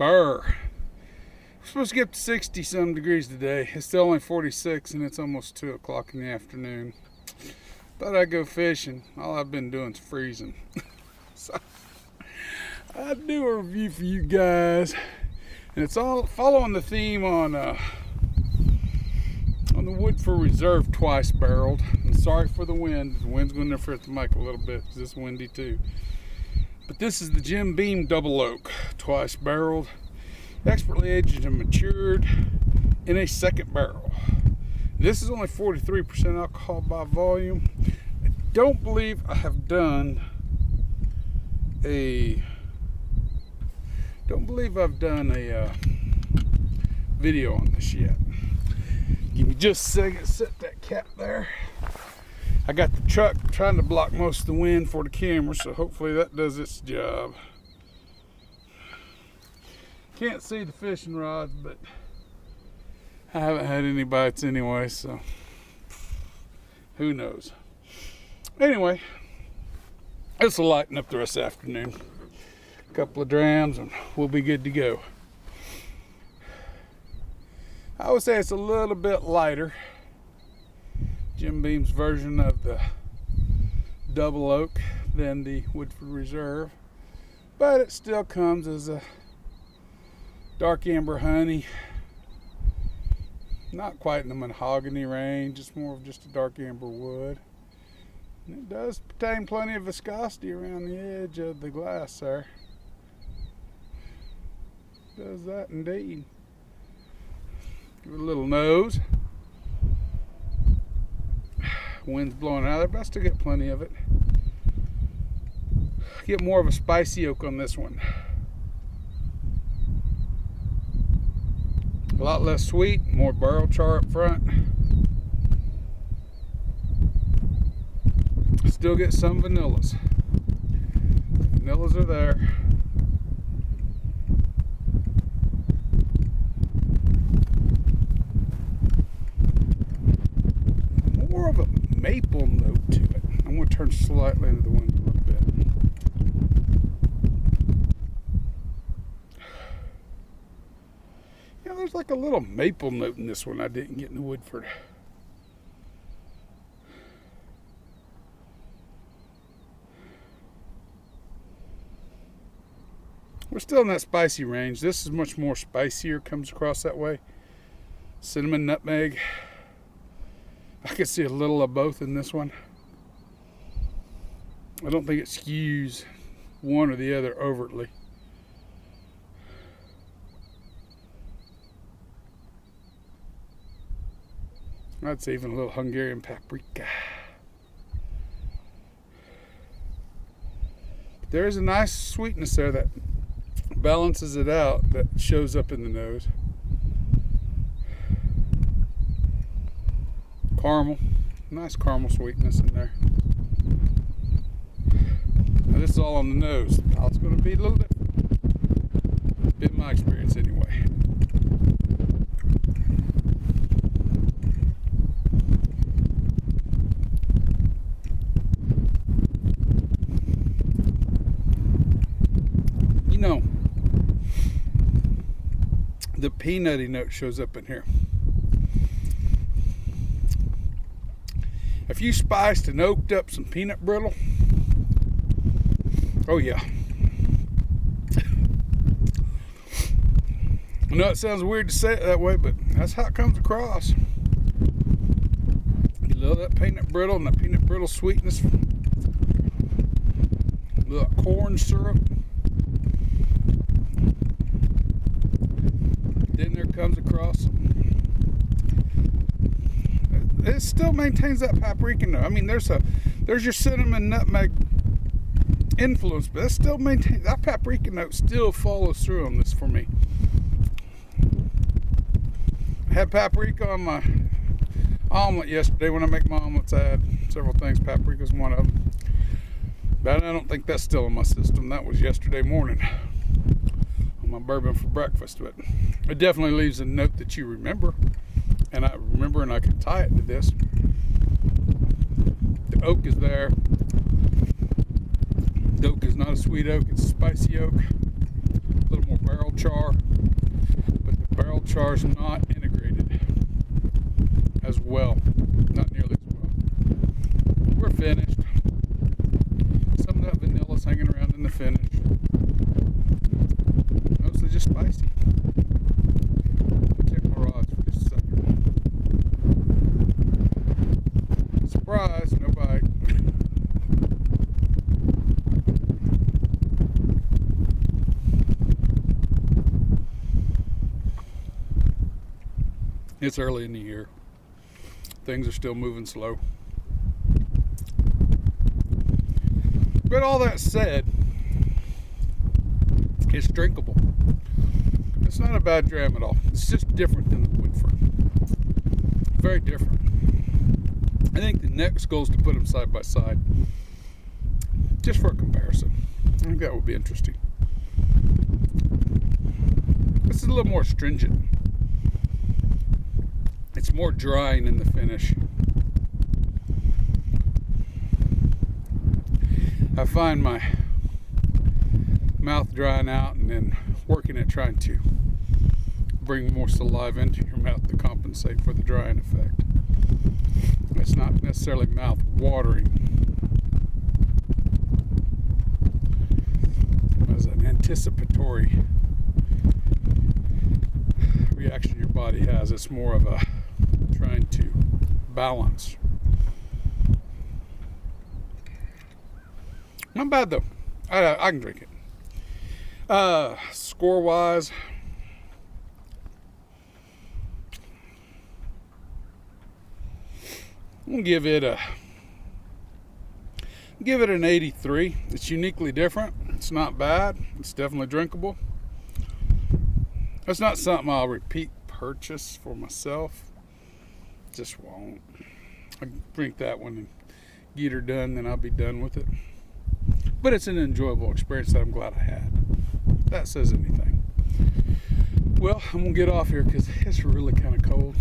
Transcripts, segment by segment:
Burr. We're supposed to get up to 60 some degrees today. It's still only 46 and it's almost 2 o'clock in the afternoon. Thought I'd go fishing. All I've been doing is freezing. So I'd do a review for you guys. And it's all following the theme on the Woodford Reserve twice barreled. And sorry for the wind. The wind's going to interfere with the mic a little bit because it's windy too. But this is the Jim Beam Double Oak twice barreled, expertly aged and matured in a second barrel. This is only 43% alcohol by volume. I don't believe I have done a video on this yet. Give me just a second, set that cap there. I got the truck trying to block most of the wind for the camera, so hopefully that does its job. Can't see the fishing rods, but I haven't had any bites anyway, so who knows. Anyway, this will lighten up the rest of the afternoon. A couple of drams and we'll be good to go. I would say it's a little bit lighter, Jim Beam's version of the Double Oak, than the Woodford Reserve, but it still comes as a dark amber honey. Not quite in the mahogany range, it's more of just a dark amber wood. And it does retain plenty of viscosity around the edge of the glass there. Does that indeed. Give it a little nose. Wind's blowing out of there, but I still get plenty of it. Get more of a spicy oak on this one. A lot less sweet, more barrel char up front. Still get some vanillas. Vanillas are there. More of a maple note to it. I'm going to turn slightly into the wind a little bit. Yeah, there's like a little maple note in this one I didn't get in the Woodford. We're still in that spicy range. This is much more spicier, comes across that way. Cinnamon, nutmeg. I could see a little of both in this one. I don't think it skews one or the other overtly. I'd say even a little Hungarian paprika. There is a nice sweetness there that balances it out, that shows up in the nose. Caramel, nice caramel sweetness in there. Now this is all on the nose. The palate's going to be a little different. Been my experience anyway. You know, the peanutty note shows up in here. If you spiced and oaked up some peanut brittle, oh yeah. I know it sounds weird to say it that way, but that's how it comes across. You love that peanut brittle and that peanut brittle sweetness. A little corn syrup. Then there comes across. It still maintains that paprika note. I mean, there's your cinnamon nutmeg influence, but it still maintains that paprika note. Still follows through on this for me. I had paprika on my omelet yesterday. When I make my omelets, I add several things. Paprika's one of them. But I don't think that's still in my system. That was yesterday morning on my bourbon for breakfast. But it definitely leaves a note that you remember. And I remember, and I can tie it to this. The oak is there. The oak is not a sweet oak, it's a spicy oak. A little more barrel char, but the barrel char is not integrated as well, not nearly as well. We're finished. Some of that vanilla's hanging around in the finish. Mostly just spicy. Check my rods for just a second. Surprise, no bite. It's early in the year. Things are still moving slow. But all that said, it's drinkable. It's not a bad dram at all. It's just different than the Woodford. Very different. I think the next goal is to put them side by side, just for a comparison. I think that would be interesting. This is a little more stringent. It's more drying in the finish. I find my mouth drying out and then working at trying to bring more saliva into your mouth to compensate for the drying effect. It's not necessarily mouth watering. As an anticipatory reaction your body has, it's more of a trying to balance. Not bad though. I can drink it. Score wise, I'm gonna give it an 83. It's uniquely different. It's not bad. It's definitely drinkable. It's not something I'll repeat purchase for myself. Just won't. I drink that one and get her done, then I'll be done with it. But it's an enjoyable experience that I'm glad I had. If that says anything. Well, I'm gonna get off here because it's really kind of cold.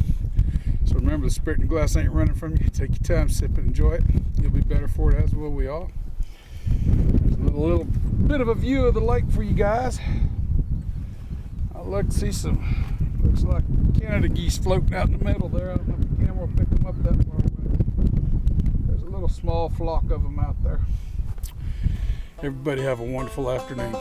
So remember, the spirit in the glass ain't running from you. Take your time, sip it, enjoy it. You'll be better for it, as will we all. There's a little bit of a view of the lake for you guys. I'd like to see some, looks like Canada geese floating out in the middle there. I don't know if the camera will pick them up that far away. There's a little small flock of them out there. Everybody have a wonderful afternoon.